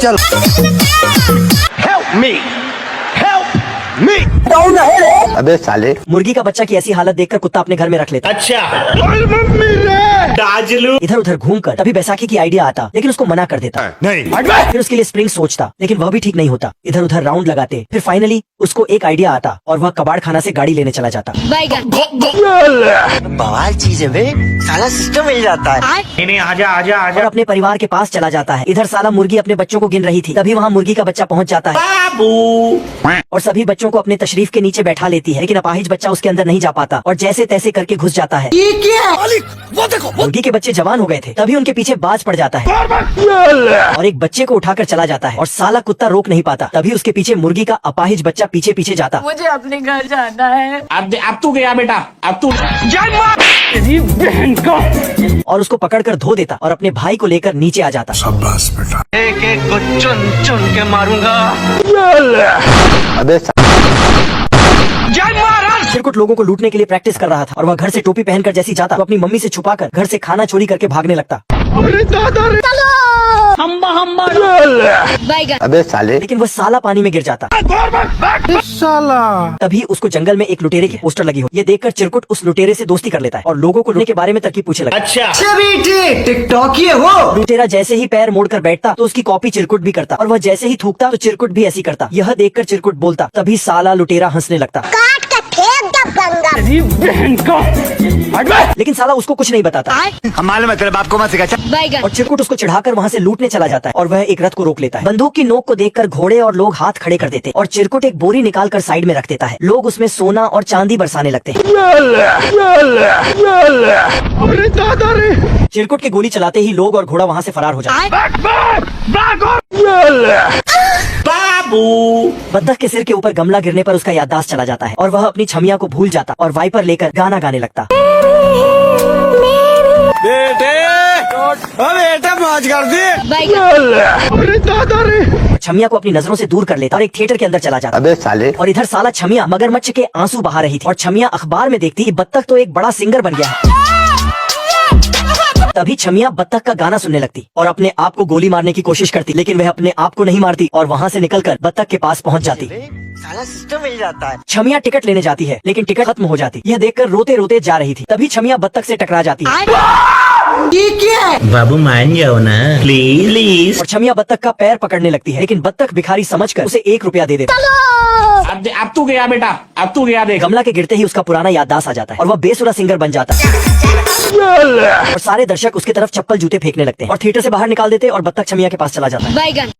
चल help me, help me. अबे साले, मुर्गी का बच्चा की ऐसी हालत देखकर कुत्ता अपने घर में रख लेता। अच्छा दाजलू इधर उधर घूमकर तभी बैसाखी की आइडिया आता, लेकिन उसको मना कर देता। नहीं। फिर उसके लिए स्प्रिंग सोचता, लेकिन वह भी ठीक नहीं होता। इधर उधर राउंड लगाते, फिर फाइनली उसको एक आइडिया आता और वह कबाड़ खाना से गाड़ी लेने चला जाता। बवाल चीज है बे, साला सिस्टम मिल जाता है। नहीं आजा आजा और आजा अपने परिवार के पास चला जाता है। इधर साला मुर्गी अपने बच्चों को गिन रही थी, तभी वहाँ मुर्गी का बच्चा पहुँच जाता है बाबू। और सभी बच्चों को अपने तशरीफ के नीचे बैठा लेती है, लेकिन अपाहिज बच्चा उसके अंदर नहीं जा पाता और जैसे तैसे करके घुस जाता है। ये क्या है? वो देखो, मुर्गी के बच्चे जवान हो गए थे, तभी उनके पीछे बाज पड़ जाता है और एक बच्चे को उठाकर चला जाता है और साला कुत्ता रोक नहीं पाता, तभी उसके पीछे मुर्गी का अपाहिज बच्चा पीछे पीछे जाता। मुझे अपने घर जाना है। अब तू गया बेटा, अब तू जय मां तेरी बहन का। और उसको पकड़कर धो देता और अपने भाई को लेकर नीचे आ जाता। एक एक को चुन चुन के मारूंगा। अबे जय महाराज। चिरकुट लोगों को लूटने के लिए प्रैक्टिस कर रहा था और वह घर से टोपी पहनकर जैसी जाता तो अपनी मम्मी से छुपाकर घर से खाना चोरी करके भागने लगता। अबे साले, लेकिन वह साला पानी में गिर जाता। साला तभी उसको जंगल में एक लुटेरे की पोस्टर लगी हो। ये देखकर चिरकुट उस लुटेरे से दोस्ती कर लेता है और लोगों को लूटने के बारे में तरकीब पूछने लगता है। अच्छा टिकटॉक ये हो। लुटेरा जैसे ही पैर मोड़कर बैठता तो उसकी कॉपी चिरकुट भी करता और वह जैसे ही थूकता तो चिरकुट भी ऐसी करता। यह देखकर चिरकुट बोलता, तभी साला लुटेरा हंसने लगता। तेरी बहन का। लेकिन साला उसको कुछ नहीं बताता हमारे में तेरे बाप को मत सिखा। और चिरकुट उसको चढ़ाकर वहाँ से लूटने चला जाता है और वह एक रथ को रोक लेता है। बंदूक की नोक को देखकर घोड़े और लोग हाथ खड़े कर देते और चिरकुट एक बोरी निकालकर साइड में रख देता है। लोग उसमें सोना और चांदी बरसाने लगते हैं। चिरकुट की गोली चलाते ही लोग और घोड़ा वहाँ से फरार हो जाता है। बाबू बत्तख के सिर के ऊपर गमला गिरने पर उसका याददाश्त चला जाता है और वह अपनी छमिया को भूल जाता और वाइपर लेकर गाना गाने लगता। बेटा मौज कर दे। छमिया को अपनी नजरों से दूर कर लेता और एक थिएटर के अंदर चला जाता। अबे साले, और इधर साला छमिया मगरमच्छ के आंसू बहा रही थी और छमिया अखबार में देखती कि बत्तख तो एक बड़ा सिंगर बन गया है। तभी छमिया बत्तख का गाना सुनने लगती और अपने आप को गोली मारने की कोशिश करती, लेकिन वह अपने आप को नहीं मारती और वहाँ से निकलकर बत्तख के पास पहुँच जाती। साला सिस्टम मिल जाता है। छमिया टिकट लेने जाती है, लेकिन टिकट खत्म हो जाती। यह देखकर रोते रोते जा रही थी, तभी छमिया बत्तख से टकरा जाती है। ये क्या है? बाबू मान जाओ ना प्लीज प्लीज। और छमिया बत्तख का पैर पकड़ने लगती है, लेकिन बत्तख भिखारी समझकर उसे 1 रुपया दे देता। अब तू गया बेटा, अब तू गया देख। गमला के गिरते ही उसका पुराना याददाश्त आ जाता है और वह बेसुरा सिंगर बन जाता है और सारे दर्शक उसकी तरफ चप्पल जूते फेंकने लगते हैं और थिएटर से बाहर निकाल देते और बत्तख छमिया के पास चला जाता है।